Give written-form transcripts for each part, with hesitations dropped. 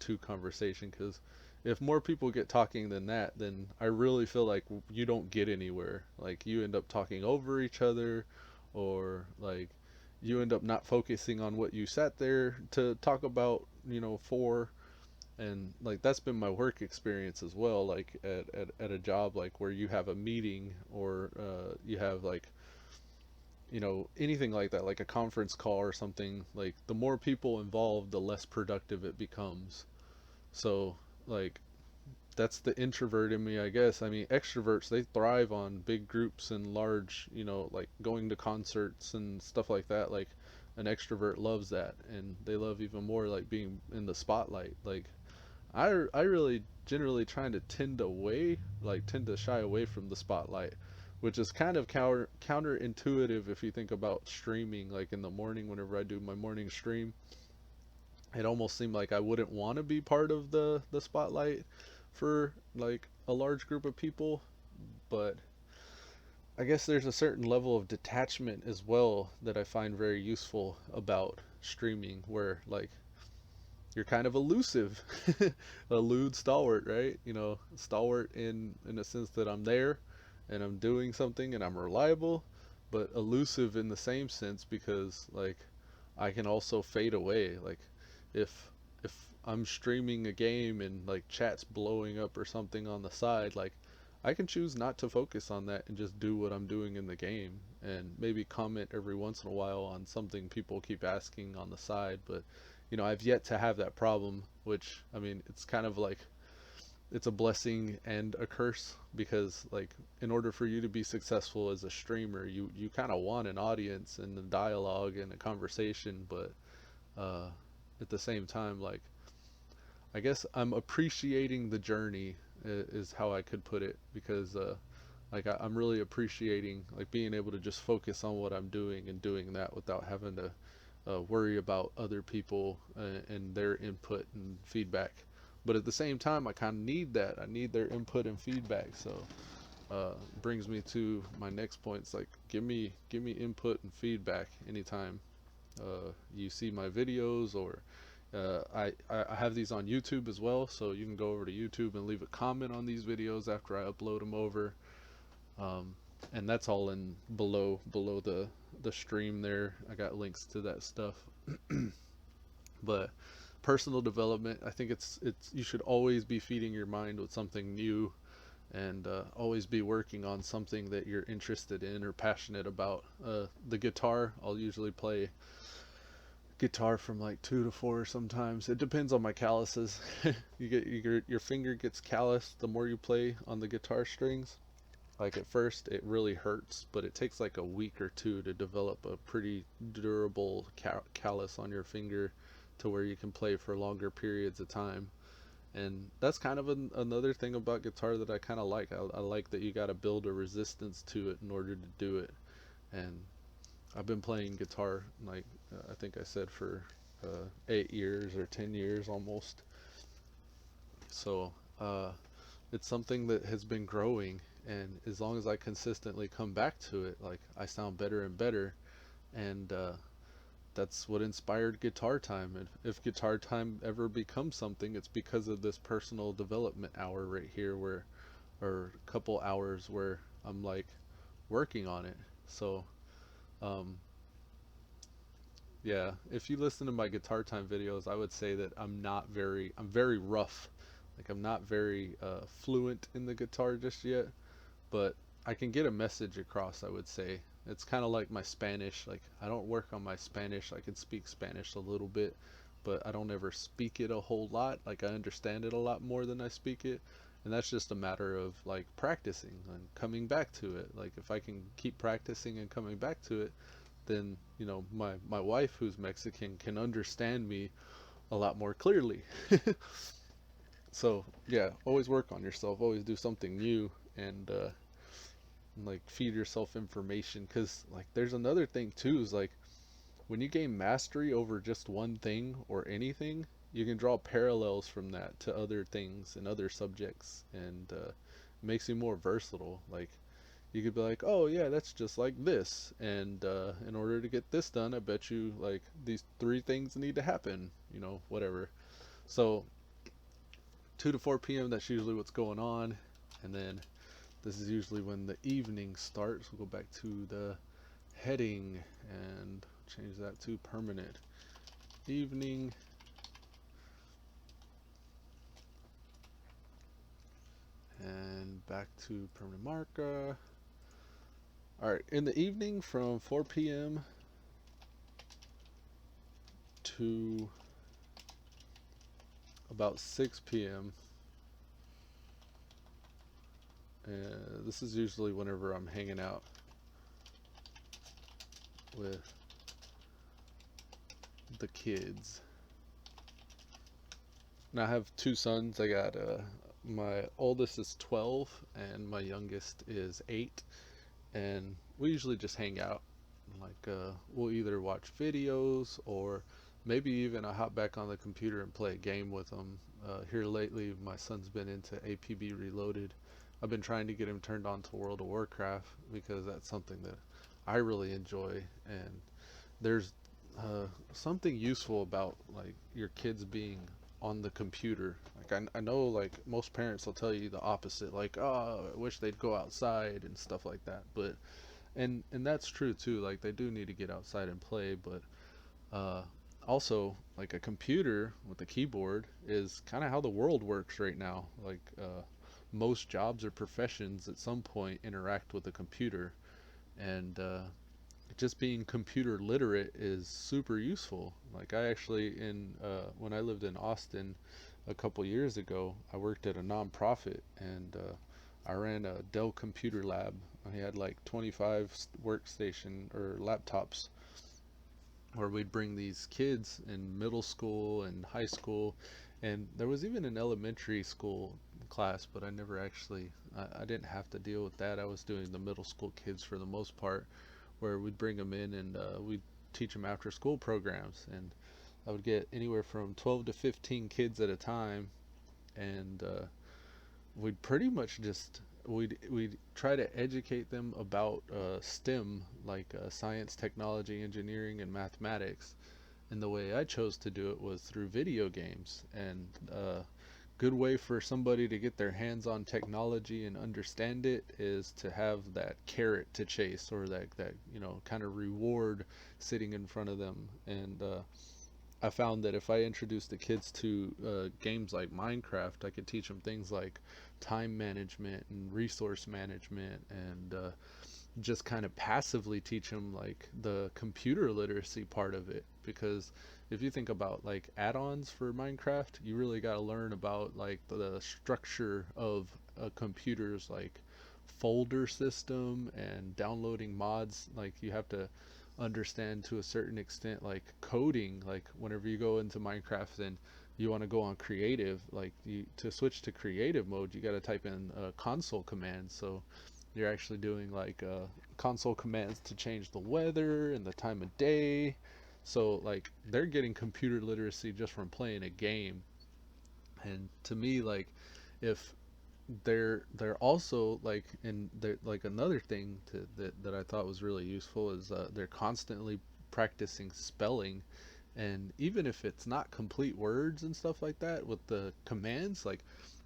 one-on-two conversation, because if more people get talking than that, then I really feel like you don't get anywhere. Like you end up talking over each other, or like you end up not focusing on what you sat there to talk about, for. And like that's been my work experience as well, like at a job, like where you have a meeting, or you have like, anything like that, like a conference call or something. Like the more people involved, the less productive it becomes. So like that's the introvert in me, I guess. I mean, extroverts, they thrive on big groups and large, like going to concerts and stuff like that. Like an extrovert loves that, and they love even more like being in the spotlight. Like I really generally trying to tend to shy away from the spotlight, which is kind of counterintuitive if you think about streaming. Like in the morning, whenever I do my morning stream, it almost seemed like I wouldn't want to be part of the spotlight for like a large group of people. But I guess there's a certain level of detachment as well that I find very useful about streaming, where like you're kind of elusive. Elude, stalwart, right? Stalwart in a sense that I'm there and I'm doing something and I'm reliable, but elusive in the same sense because like I can also fade away. Like if if I'm streaming a game and like chat's blowing up or something on the side, like I can choose not to focus on that and just do what I'm doing in the game, and maybe comment every once in a while on something people keep asking on the side. But I've yet to have that problem, which I mean, it's kind of like it's a blessing and a curse, because like in order for you to be successful as a streamer, you kind of want an audience and a dialogue and a conversation, but uh, at the same time, like I guess I'm appreciating the journey is how I could put it, because like I'm really appreciating like being able to just focus on what I'm doing and doing that without having to worry about other people and their input and feedback. But at the same time, I kind of need that. I need their input and feedback. So brings me to my next point. It's like give me input and feedback anytime you see my videos, or I have these on YouTube as well, so you can go over to YouTube and leave a comment on these videos after I upload them over. Um, and that's all in below the stream there. I got links to that stuff. But personal development, I think it's you should always be feeding your mind with something new, and always be working on something that you're interested in or passionate about. The guitar, I'll usually play guitar from like 2 to 4 sometimes. It depends on my calluses. Your finger gets calloused the more you play on the guitar strings. Like at first it really hurts, but it takes like a week or two to develop a pretty durable callus on your finger to where you can play for longer periods of time. And that's kind of another thing about guitar that I kind of like. I like that you got to build a resistance to it in order to do it. And I've been playing guitar, like I think I said, for 8 years or 10 years almost. So it's something that has been growing, and as long as I consistently come back to it, like I sound better and better. And that's what inspired guitar time. And if guitar time ever becomes something, it's because of this personal development hour right here, where or a couple hours where I'm like working on it. So um, yeah, if you listen to my guitar time videos, I would say that I'm very rough. Like I'm not very fluent in the guitar just yet, but I can get a message across, I would say. It's kind of like my Spanish. Like I don't work on my Spanish. I can speak Spanish a little bit, but I don't ever speak it a whole lot. Like I understand it a lot more than I speak it. And that's just a matter of like practicing and coming back to it. Like if I can keep practicing and coming back to it, then my wife, who's Mexican, can understand me a lot more clearly. So yeah, always work on yourself, always do something new, and like feed yourself information, because like there's another thing too, is like when you gain mastery over just one thing or anything, you can draw parallels from that to other things and other subjects, and it makes you more versatile. Like you could be like, oh yeah, that's just like this, and in order to get this done, I bet you like these three things need to happen, whatever. So 2 to 4 p.m. That's usually what's going on, and then this is usually when the evening starts. We'll go back to the heading and change that to permanent evening. And back to permanent marker. Alright, in the evening from 4 p.m. to about 6 p.m. This is usually whenever I'm hanging out with the kids. And I have two sons. I got my oldest is 12 and my youngest is 8, and we usually just hang out. Like we'll either watch videos or maybe even I hop back on the computer and play a game with them. Here lately, my son's been into APB Reloaded. I've been trying to get him turned on to World of Warcraft because that's something that I really enjoy, and there's something useful about like your kids being on the computer. Like I know like most parents will tell you the opposite, like oh I wish they'd go outside and stuff like that, but and that's true too, like they do need to get outside and play, but uh, also like a computer with a keyboard is kind of how the world works right now. Like most jobs or professions at some point interact with a computer, and just being computer literate is super useful. Like I actually in when I lived in Austin a couple years ago, I worked at a nonprofit, and I ran a Dell computer lab. I had like 25 workstation or laptops where we'd bring these kids in middle school and high school, and there was even an elementary school class, but I never actually I didn't have to deal with that. I was doing the middle school kids for the most part, where we'd bring them in and we'd teach them after school programs, and I would get anywhere from 12 to 15 kids at a time, and we'd pretty much just we'd try to educate them about STEM, like science, technology, engineering, and mathematics. And the way I chose to do it was through video games. And good way for somebody to get their hands on technology and understand it is to have that carrot to chase, or that kind of reward sitting in front of them. And I found that if I introduced the kids to games like Minecraft, I could teach them things like time management and resource management, and just kind of passively teach them like the computer literacy part of it. Because if you think about like add-ons for Minecraft, you really got to learn about like the structure of a computer's like folder system and downloading mods. Like you have to understand to a certain extent like coding. Like whenever you go into Minecraft and you want to go on creative, like you to switch to creative mode, you got to type in console commands. So you're actually doing like console commands to change the weather and the time of day. So like they're getting computer literacy just from playing a game. And to me, like if they're also like, and they're like another thing that I thought was really useful is they're constantly practicing spelling, and even if it's not complete words and stuff like that with the commands, like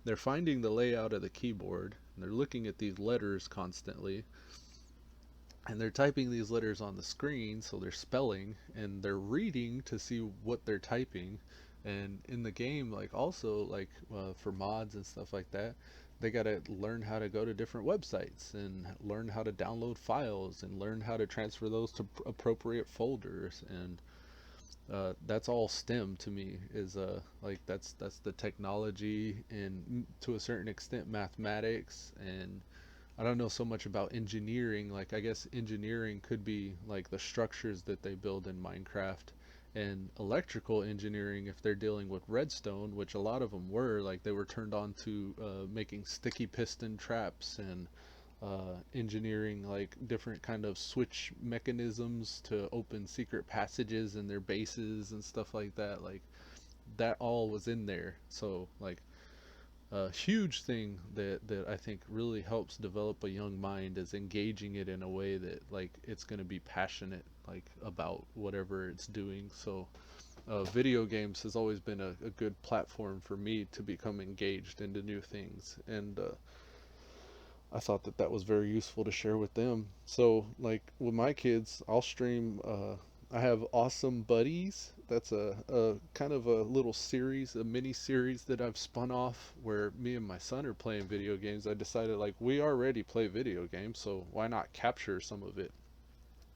they're finding the layout of the keyboard and they're looking at these letters constantly, and they're typing these letters on the screen, so they're spelling and they're reading to see what they're typing. And in the game, like also like for mods and stuff like that, they got to learn how to go to different websites and learn how to download files and learn how to transfer those to appropriate folders. And that's all STEM to me, is like that's the technology and to a certain extent mathematics. And I don't know so much about engineering. Like I guess engineering could be like the structures that they build in Minecraft, and electrical engineering if they're dealing with redstone, which a lot of them were, like they were turned on to making sticky piston traps and engineering like different kind of switch mechanisms to open secret passages in their bases and stuff like that. Like that all was in there. So like a huge thing that I think really helps develop a young mind is engaging it in a way that like it's going to be passionate like about whatever it's doing. So video games has always been a good platform for me to become engaged into new things, and I thought that that was very useful to share with them. So, like with my kids, I'll stream. I have Awesome Buddies. That's a kind of a little series, a mini series that I've spun off where me and my son are playing video games. I decided like we already play video games, so why not capture some of it?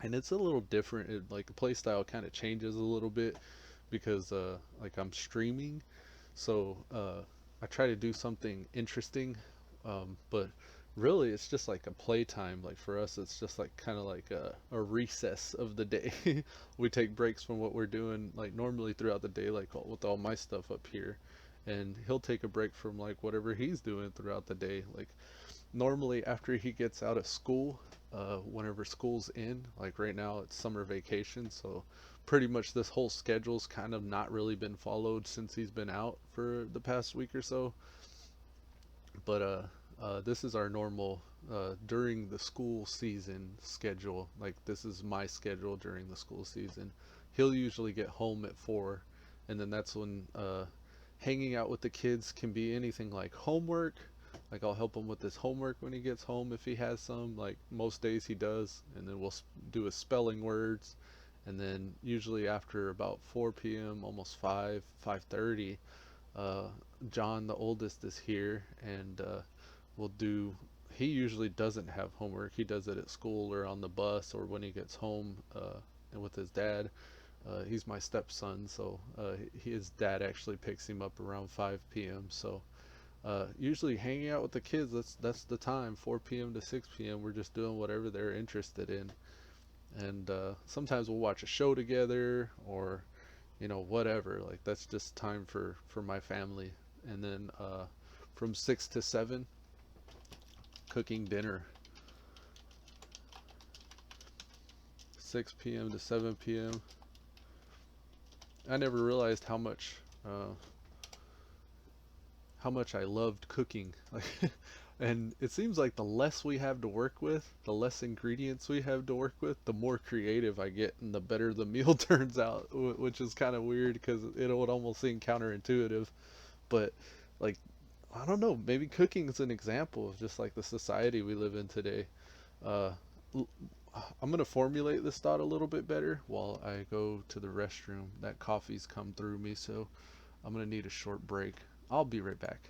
And it's a little different. Like the play style kind of changes a little bit because like I'm streaming, so I try to do something interesting, but really it's just like a playtime. Like for us, it's just like kind of like a recess of the day. We take breaks from what we're doing like normally throughout the day, like with all my stuff up here, and he'll take a break from like whatever he's doing throughout the day. Like normally after he gets out of school, whenever school's in, like right now it's summer vacation, so pretty much this whole schedule's kind of not really been followed since he's been out for the past week or so. But this is our normal during the school season schedule. Like this is my schedule during the school season. He'll usually get home at 4, and then that's when hanging out with the kids can be anything like homework. Like I'll help him with his homework when he gets home if he has some. Like most days he does, and then we'll do his spelling words, and then usually after about 4 p.m., almost 5:30, uh, John, the oldest, is here, and we'll do. He usually doesn't have homework. He does it at school or on the bus or when he gets home and with his dad. He's my stepson, so his dad actually picks him up around 5 p.m. So usually hanging out with the kids, that's the time, 4 p.m. to 6 p.m. We're just doing whatever they're interested in, and sometimes we'll watch a show together or whatever. Like that's just time for my family. And then from 6 to 7, cooking dinner. 6 p.m. to 7 p.m. I never realized how much I loved cooking. Like, and it seems like the less we have to work with, the less ingredients we have to work with, the more creative I get, and the better the meal turns out. Which is kind of weird because it would almost seem counterintuitive. But like, I don't know, maybe cooking is an example of just like the society we live in today. Uh, I'm gonna formulate this thought a little bit better while I go to the restroom. That coffee's come through me, so I'm gonna need a short break. I'll be right back.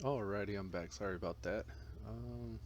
Alrighty, I'm back. Sorry about that. Um,